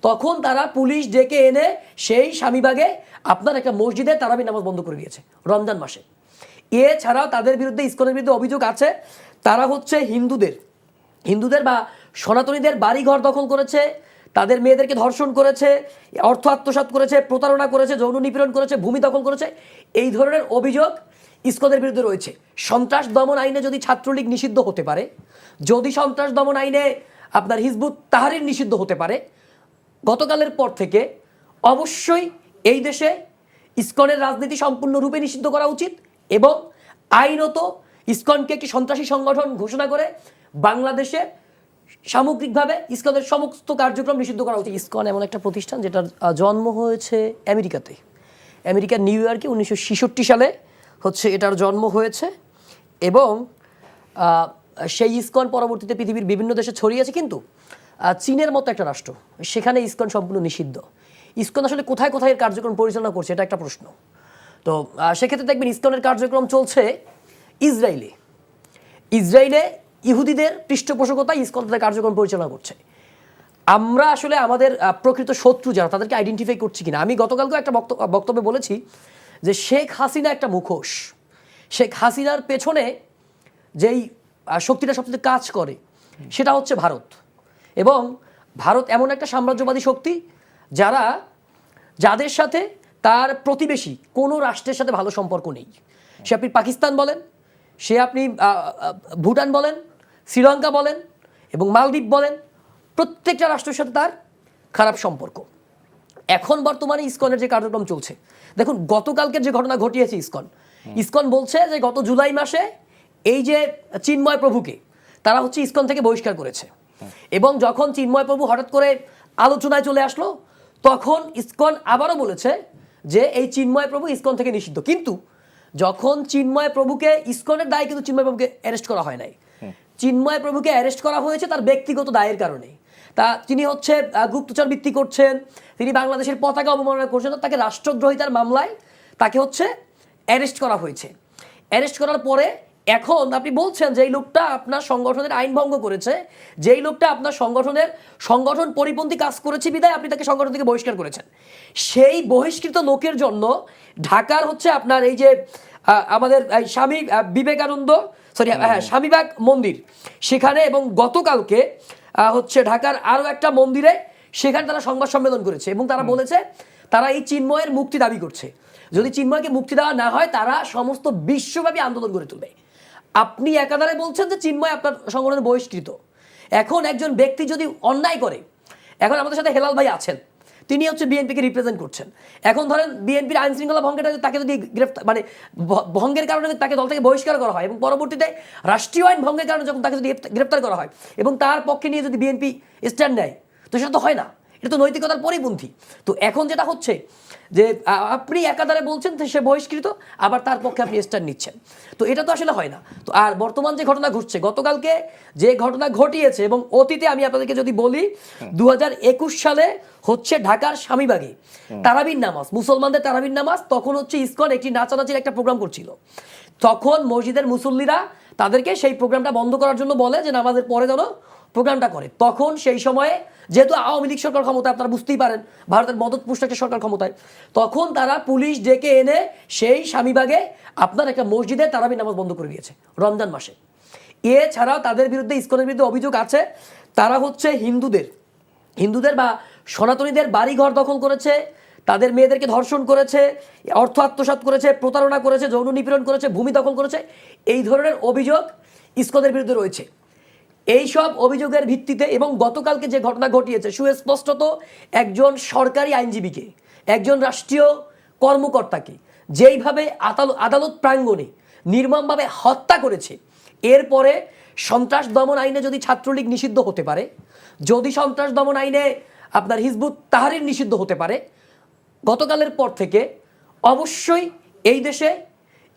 তখন তারা পুলিশ ডেকে এনে সেই স্বামীবাগে আপনার একটা মসজিদে তারাবি নামাজ বন্ধ করে দিয়েছে রমজান মাসে। এছাড়াও তাদের বিরুদ্ধে ইসকনের বিরুদ্ধে অভিযোগ আছে, তারা হচ্ছে হিন্দুদের বা সনাতনীদের বাড়িঘর দখল করেছে, তাদের মেয়েদেরকে ধর্ষণ করেছে, অর্থ আত্মসাৎ করেছে, প্রতারণা করেছে, যৌন নিপীড়ন করেছে, ভূমি দখল করেছে। এই ধরনের অভিযোগ ইসকনের বিরুদ্ধে রয়েছে। সন্ত্রাস দমন আইনে যদি ছাত্রলীগ নিষিদ্ধ হতে পারে, যদি সন্ত্রাস দমন আইনে আপনার হিজবুত তাহরির নিষিদ্ধ হতে পারে, গতকালের পর থেকে অবশ্যই এই দেশে ইসকনের রাজনীতি সম্পূর্ণরূপে নিষিদ্ধ করা উচিত এবং আইনত ইসকনকে একটি সন্ত্রাসী সংগঠন ঘোষণা করে বাংলাদেশে সামগ্রিকভাবে ইসকনের সমস্ত কার্যক্রম নিষিদ্ধ করা উচিত। ইসকন এমন একটা প্রতিষ্ঠান যেটার জন্ম হয়েছে আমেরিকাতে, আমেরিকার নিউ ইয়র্কে 1966 সালে হচ্ছে এটার জন্ম হয়েছে এবং সেই ইসকন পরবর্তীতে পৃথিবীর বিভিন্ন দেশে ছড়িয়েছে। কিন্তু চীনের মতো একটা রাষ্ট্র, সেখানে ইসকন সম্পূর্ণ নিষিদ্ধ। ইসকন আসলে কোথায় কোথায় এর কার্যক্রম পরিচালনা করছে, এটা একটা প্রশ্ন। তো সেক্ষেত্রে দেখবেন ইসকনের কার্যক্রম চলছে ইসরায়েলে ইহুদিদের পৃষ্ঠপোষকতায় ইসকন তাদের কার্যক্রম পরিচালনা করছে। আমরা আসলে আমাদের প্রকৃত শত্রু যারা, তাদেরকে আইডেন্টিফাই করছি কিনা। আমি গতকালকে একটা বক্তব্যে বলেছি যে শেখ হাসিনা একটা মুখোশ। শেখ হাসিনার পেছনে যেই শক্তিটা সবচেয়ে কাজ করে সেটা হচ্ছে ভারত। এবং ভারত এমন একটা সাম্রাজ্যবাদী শক্তি যাদের সাথে তার প্রতিবেশী কোনো রাষ্ট্রের সাথে ভালো সম্পর্ক নেই। সে আপনি পাকিস্তান বলেন, সে আপনি ভুটান বলেন, শ্রীলঙ্কা বলেন এবং মালদ্বীপ বলেন, প্রত্যেকটা রাষ্ট্রের সাথে তার খারাপ সম্পর্ক। এখন বর্তমানে ইসকনের যে কার্যক্রম চলছে, দেখুন গতকালকের যে ঘটনা ঘটিয়েছে ইসকন বলছে যে গত জুলাই মাসে এই যে চিন্ময় প্রভুকে তারা হচ্ছে ইসকন থেকে বহিষ্কার করেছে। এবং যখন চিন্ময় প্রভু হঠাৎ করে আলোচনায় চলে আসলো, তখন ইসকন আবারও বলেছে যে এই চিন্ময় প্রভু ইসকন থেকে নিষিদ্ধ। কিন্তু যখন চিন্ময় প্রভুকে, ইসকনের দায় কিন্তু চিন্ময় প্রভুকে অ্যারেস্ট করা হয় নাই, চিন্ময় প্রভুকে অ্যারেস্ট করা হয়েছে তার ব্যক্তিগত দায়ের কারণে। তিনি হচ্ছে গুপ্তচর বৃত্তি করছেন, তিনি বাংলাদেশের পতাকা অবমাননা করছেন, তাকে রাষ্ট্রদ্রোহিতার মামলায় তাকে হচ্ছে অ্যারেস্ট করা হয়েছে। অ্যারেস্ট করার পরে এখন আপনি বলছেন যে এই লোকটা আপনার সংগঠনের আইন ভঙ্গ করেছে, যেই লোকটা আপনার সংগঠন পরিপন্থী কাজ করেছে বিদায় আপনি তাকে সংগঠন থেকে বহিষ্কার করেছেন। সেই বহিষ্কৃত লোকের জন্য ঢাকার হচ্ছে আপনার এই যে আমাদের স্বামী বিবেকানন্দ স্বামীবাগ মন্দির, সেখানে এবং গতকালকে হচ্ছে ঢাকার আরও একটা মন্দিরে, সেখানে তারা সংবাদ সম্মেলন করেছে এবং তারা বলেছে তারা এই চিন্ময়ের মুক্তি দাবি করছে। যদি চিন্ময়কে মুক্তি দেওয়া না হয় তারা সমস্ত বিশ্বব্যাপী আন্দোলন গড়ে তুলবে। আপনি একাধারে বলছেন যে চিন্ময় আপনার সংগঠনের বহিষ্কৃত। এখন একজন ব্যক্তি যদি অন্যায় করে, এখন আমাদের সাথে হেলাল ভাই আছেন, তিনি হচ্ছে বিএনপিকে রিপ্রেজেন্ট করছেন। এখন ধরেন বিএনপির আইন শৃঙ্খলা ভঙ্গের তাকে যদি ভঙ্গের কারণে তাকে দল থেকে বহিষ্কার করা হয় এবং পরবর্তীতে রাষ্ট্রীয় আইন ভঙ্গের কারণে যখন তাকে যদি গ্রেপ্তার করা হয় এবং তার পক্ষে নিয়ে যদি বিএনপি স্ট্যান্ড নেয়, তো সেটা তো হয় না, এটা তো নৈতিকতার পরিপন্থী। তো এখন যেটা হচ্ছে যে আপনি একাধারে বলছেন সে বহিষ্কৃত, আবার তার পক্ষে আপনি স্ট্যান্ড নিচ্ছেন, তো এটা তো আসলে হয় না। তো আর বর্তমান যে ঘটনা ঘটছে, গতকালকে যে ঘটনা ঘটিয়েছে এবং অতীতে আমি আপনাদেরকে যদি বলি 2021 সালে হচ্ছে ঢাকার স্বামীবাগে তারাবির নামাজ, মুসলমানদের তারাবির নামাজ, তখন হচ্ছে ইসকন একটি নাচানাচির একটা প্রোগ্রাম করছিল। তখন মসজিদের মুসল্লিরা তাদেরকে সেই প্রোগ্রামটা বন্ধ করার জন্য বলে যে নামাজের পরে যেন প্রোগ্রামটা করে। তখন সেই সময়ে যেহেতু আওয়ামী লীগ সরকার ক্ষমতায়, আপনারা বুঝতেই পারেন ভারতের মদতপুষ্ট একটা সরকার ক্ষমতায়, তখন তারা পুলিশ ডেকে এনে সেই স্বামীবাগে আপনার একটা মসজিদে তারাবি নামাজ বন্ধ করে দিয়েছে রমজান মাসে। এছাড়াও তাদের বিরুদ্ধে ইসকনের বিরুদ্ধে অভিযোগ আছে, তারা হচ্ছে হিন্দুদের বা সনাতনীদের বাড়িঘর দখল করেছে, তাদের মেয়েদেরকে ধর্ষণ করেছে, অর্থ আত্মসাৎ করেছে, প্রতারণা করেছে, যৌন নিপীড়ন করেছে, ভূমি দখল করেছে। এই ধরনের অভিযোগ ইসকনের বিরুদ্ধে রয়েছে। এই সব অভিযোগের ভিত্তিতে এবং গতকালকে যে ঘটনা ঘটিয়েছে, সুস্পষ্টত একজন সরকারি আইনজীবীকে, একজন রাষ্ট্রীয় কর্মকর্তাকে যেইভাবে আদালত প্রাঙ্গণে নির্মমভাবে হত্যা করেছে, এরপরে সন্ত্রাস দমন আইনে যদি ছাত্রলীগ নিষিদ্ধ হতে পারে, যদি সন্ত্রাস দমন আইনে আপনার হিজবুত তাহরির নিষিদ্ধ হতে পারে, গতকালের পর থেকে অবশ্যই এই দেশে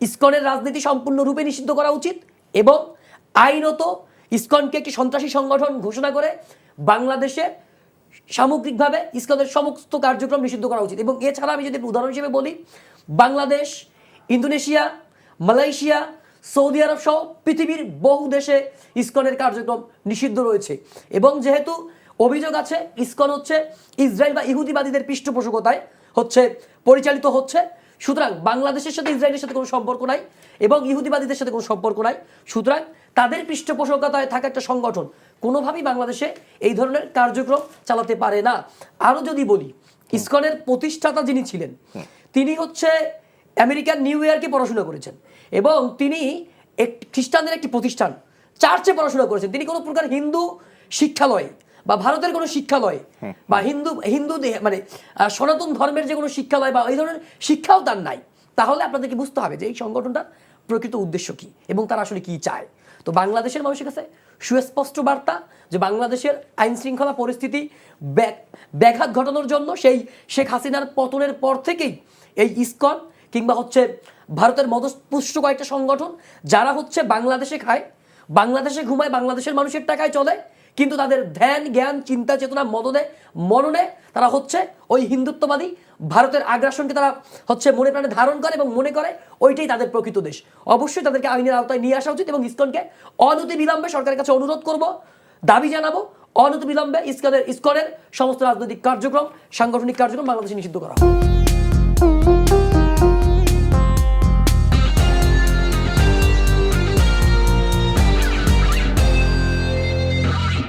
ইসকনের রাজনীতি সম্পূর্ণরূপে নিষিদ্ধ করা উচিত এবং আইনত ইসকনকে একটি সন্ত্রাসী সংগঠন ঘোষণা করে বাংলাদেশে সামগ্রিকভাবে ইসকনের সমস্ত কার্যক্রম নিষিদ্ধ করা উচিত। এবং এছাড়া আমি যদি উদাহরণ হিসেবে বলি, বাংলাদেশ, ইন্দোনেশিয়া, মালয়েশিয়া, সৌদি আরব সহ পৃথিবীর বহু দেশে ইসকনের কার্যক্রম নিষিদ্ধ রয়েছে। এবং যেহেতু অভিযোগ আছে ইসকন হচ্ছে ইসরায়েল বা ইহুদিবাদীদের পৃষ্ঠপোষকতায় হচ্ছে পরিচালিত হচ্ছে। সুতরাং বাংলাদেশের সাথে ইসরায়েলের সাথে কোনো সম্পর্ক নাই এবং ইহুদিবাদীদের সাথে কোনো সম্পর্ক নাই। সুতরাং তাদের পৃষ্ঠপোষকতায় থাকা একটা সংগঠন কোনোভাবেই বাংলাদেশে এই ধরনের কার্যক্রম চালাতে পারে না। আরও যদি বলি, ইসকনের প্রতিষ্ঠাতা যিনি ছিলেন তিনি হচ্ছে আমেরিকার নিউ ইয়র্কে পড়াশোনা করেছেন এবং তিনি খ্রিস্টানদের একটি প্রতিষ্ঠান চার্চে পড়াশোনা করেছেন। তিনি কোনো প্রকার হিন্দু শিক্ষালয়ে বা ভারতের কোনো শিক্ষালয়ে বা হিন্দু মানে সনাতন ধর্মের যে কোনো শিক্ষালয় বা এই ধরনের শিক্ষাও তার নাই। তাহলে আপনাদেরকে বুঝতে হবে যে এই সংগঠনটার প্রকৃত উদ্দেশ্য কি এবং তারা আসলে কি চায়। তো বাংলাদেশের মানুষের কাছে সুস্পষ্ট বার্তা যে বাংলাদেশের আইন শৃঙ্খলা পরিস্থিতি ব্যাঘাত ঘটানোর জন্য সেই শেখ হাসিনার পতনের পর থেকেই এই ইসকন কিংবা হচ্ছে ভারতের মদপুষ্ট কয়েকটা সংগঠন যারা হচ্ছে বাংলাদেশে খায়, বাংলাদেশে ঘুমায়, বাংলাদেশের মানুষের টাকায় চলে, কিন্তু তাদের ধ্যান জ্ঞান চিন্তা চেতনা মননে তারা হচ্ছে ওই হিন্দুত্ববাদী ভারতের আগ্রাসনকে তারা হচ্ছে মনে প্রাণে ধারণ করে এবং মনে করে ওইটাই তাদের প্রকৃত দেশ। অবশ্যই তাদেরকে আইনের আওতায় নিয়ে আসা উচিত এবং ইসকনকে অনতিবিলম্বে সরকারের কাছে অনুরোধ করব, দাবি জানাবো, অনতিবিলম্বে ইসকনের সমস্ত রাজনৈতিক কার্যক্রম, সাংগঠনিক কার্যক্রম বাংলাদেশে নিষিদ্ধ করা হবে।